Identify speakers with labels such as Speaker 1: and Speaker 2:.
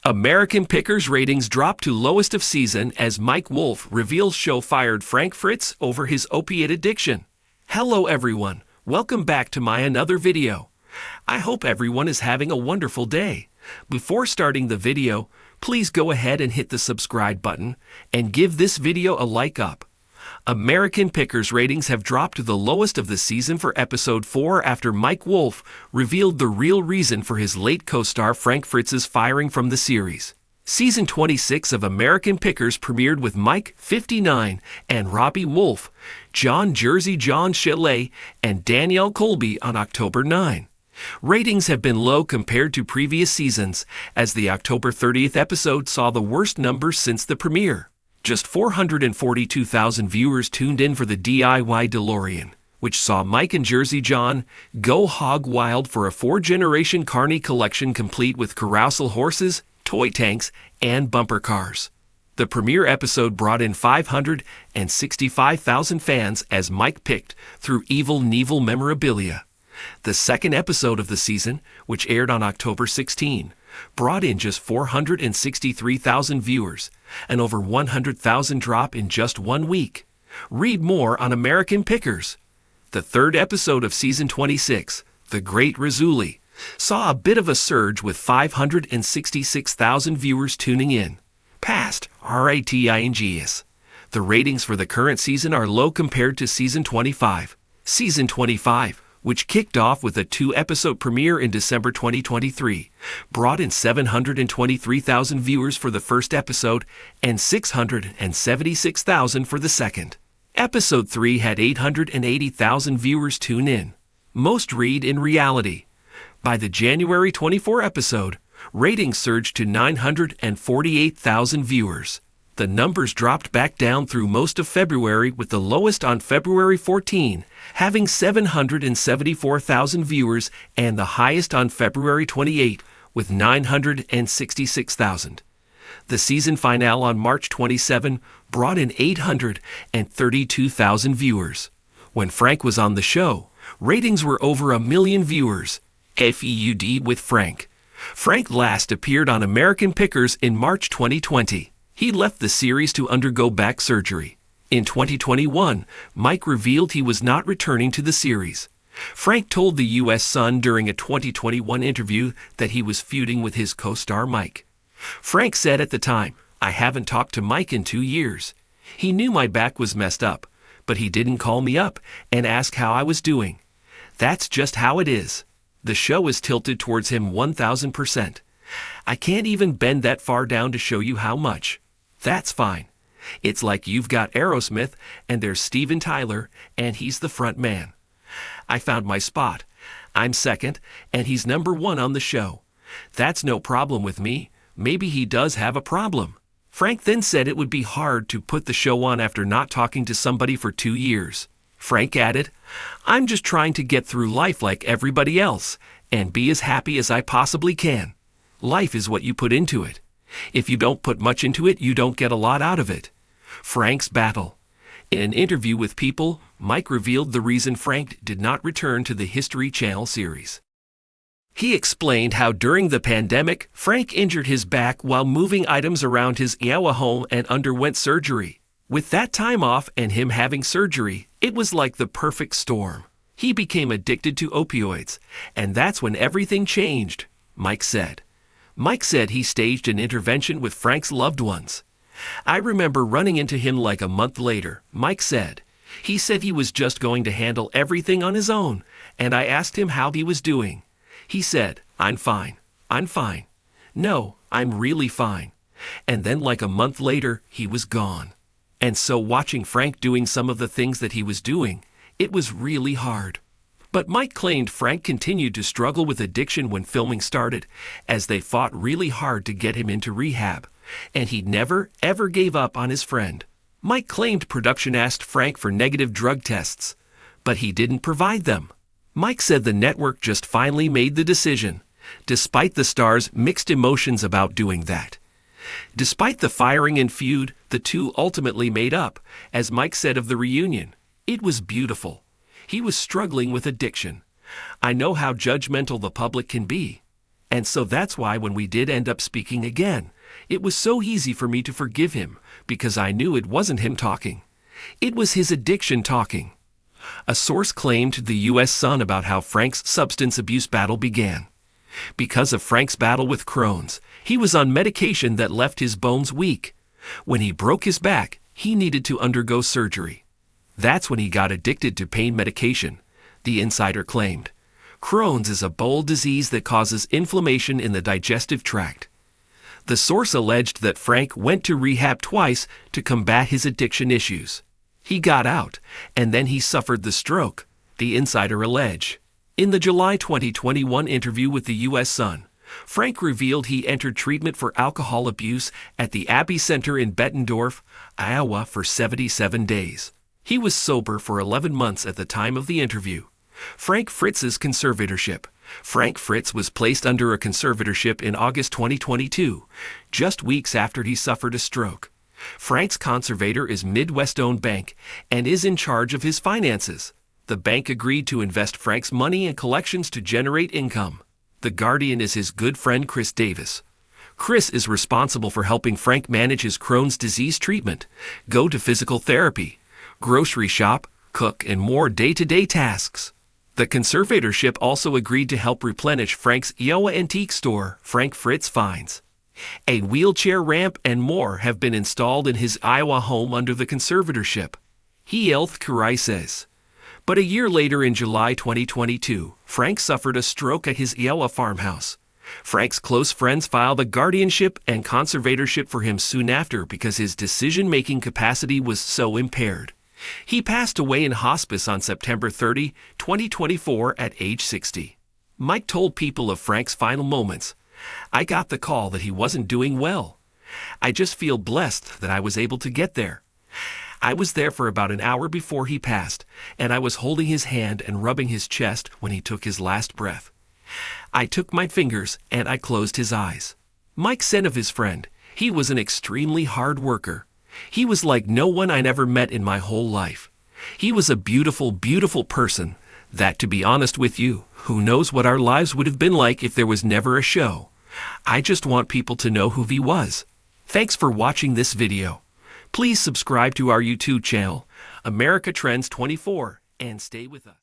Speaker 1: American Pickers ratings dropped to lowest of season as Mike Wolfe reveals show fired Frank Fritz over his opiate addiction. Hello everyone, welcome back to my another video. I hope everyone is having a wonderful day. Before starting the video, please go ahead and hit the subscribe button and give this video a like up. American Pickers ratings have dropped to the lowest of the season for episode 4 after Mike Wolfe revealed the real reason for his late co-star Frank Fritz's firing from the series. Season 26 of American Pickers premiered with Mike, 59, and Robbie Wolfe, John Jersey John Chalet, and Danielle Colby on October 9. Ratings have been low compared to previous seasons, as the October 30th episode saw the worst numbers since the premiere. Just 442,000 viewers tuned in for the DIY DeLorean, which saw Mike and Jersey John go hog wild for a 4-generation Carney collection complete with carousel horses, toy tanks, and bumper cars. The premiere episode brought in 565,000 fans as Mike picked through Evel Knievel memorabilia. The second episode of the season, which aired on October 16, brought in just 463,000 viewers, an over 100,000 drop in just 1 week. Read more on American Pickers. The third episode of season 26, The Great Rizzoli, saw a bit of a surge with 566,000 viewers tuning in. Past ratings. The ratings for the current season are low compared to season 25. Season 25, which kicked off with a 2-episode premiere in December 2023, brought in 723,000 viewers for the first episode and 676,000 for the second. Episode 3 had 880,000 viewers tune in. Most read in reality. By the January 24 episode, ratings surged to 948,000 viewers. The numbers dropped back down through most of February, with the lowest on February 14, having 774,000 viewers, and the highest on February 28, with 966,000. The season finale on March 27 brought in 832,000 viewers. When Frank was on the show, ratings were over 1 million viewers. FEUD with Frank. Frank last appeared on American Pickers in March 2020. He left the series to undergo back surgery. In 2021, Mike revealed he was not returning to the series. Frank told the U.S. Sun during a 2021 interview that he was feuding with his co-star Mike. Frank said at the time, "I haven't talked to Mike in 2 years. He knew my back was messed up, but he didn't call me up and ask how I was doing. That's just how it is." The show is tilted towards him 1,000%. "I can't even bend that far down to show you how much. That's fine. It's like you've got Aerosmith and there's Steven Tyler and he's the front man. I found my spot. I'm second and he's number 1 on the show. That's no problem with me. Maybe he does have a problem." Frank then said it would be hard to put the show on after not talking to somebody for 2 years. Frank added, "I'm just trying to get through life like everybody else and be as happy as I possibly can. Life is what you put into it. If you don't put much into it, you don't get a lot out of it." Frank's battle. In an interview with People, Mike revealed the reason Frank did not return to the History Channel series. He explained how during the pandemic, Frank injured his back while moving items around his Iowa home and underwent surgery. With that time off and him having surgery, it was like the perfect storm. He became addicted to opioids, and that's when everything changed, Mike said. Mike said he staged an intervention with Frank's loved ones. "I remember running into him like a month later," Mike said. "He said he was just going to handle everything on his own, and I asked him how he was doing. He said, 'I'm fine. I'm fine. No, I'm really fine.' And then like a month later, he was gone." And so watching Frank doing some of the things that he was doing, it was really hard. But Mike claimed Frank continued to struggle with addiction when filming started, as they fought really hard to get him into rehab, and he never, ever gave up on his friend. Mike claimed production asked Frank for negative drug tests, but he didn't provide them. Mike said the network just finally made the decision, despite the star's mixed emotions about doing that. Despite the firing and feud, the two ultimately made up, as Mike said of the reunion. "It was beautiful. He was struggling with addiction. I know how judgmental the public can be. And so that's why when we did end up speaking again, it was so easy for me to forgive him because I knew it wasn't him talking. It was his addiction talking. A source claimed to the U.S. Sun about how Frank's substance abuse battle began. Because of Frank's battle with Crohn's, he was on medication that left his bones weak. When he broke his back, he needed to undergo surgery. That's when he got addicted to pain medication, the insider claimed. Crohn's is a bowel disease that causes inflammation in the digestive tract. The source alleged that Frank went to rehab twice to combat his addiction issues. He got out, and then he suffered the stroke, the insider alleged. In the July 2021 interview with the U.S. Sun, Frank revealed he entered treatment for alcohol abuse at the Abbey Center in Bettendorf, Iowa for 77 days. He was sober for 11 months at the time of the interview. Frank Fritz's conservatorship. Frank Fritz was placed under a conservatorship in August 2022, just weeks after he suffered a stroke. Frank's conservator is Midwest-owned bank and is in charge of his finances. The bank agreed to invest Frank's money in collections to generate income. The Guardian is his good friend Chris Davis. Chris is responsible for helping Frank manage his Crohn's disease treatment, go to physical therapy, grocery shop, cook, and more day-to-day tasks. The conservatorship also agreed to help replenish Frank's Iowa antique store, Frank Fritz Finds. A wheelchair ramp and more have been installed in his Iowa home under the conservatorship. He health says. But a year later in July 2022, Frank suffered a stroke at his Iowa farmhouse. Frank's close friends filed a guardianship and conservatorship for him soon after because his decision-making capacity was so impaired. He passed away in hospice on September 30, 2024 at age 60. Mike told people of Frank's final moments, "I got the call that he wasn't doing well. I just feel blessed that I was able to get there. I was there for about an hour before he passed, and I was holding his hand and rubbing his chest when he took his last breath. I took my fingers and I closed his eyes." Mike said of his friend, "He was an extremely hard worker. He was like no one I ever met in my whole life. He was a beautiful, beautiful person that, to be honest with you, who knows what our lives would have been like if there was never a show. I just want people to know who he was." Thanks for watching this video. Please subscribe to our YouTube channel, America Trends 24, and stay with us.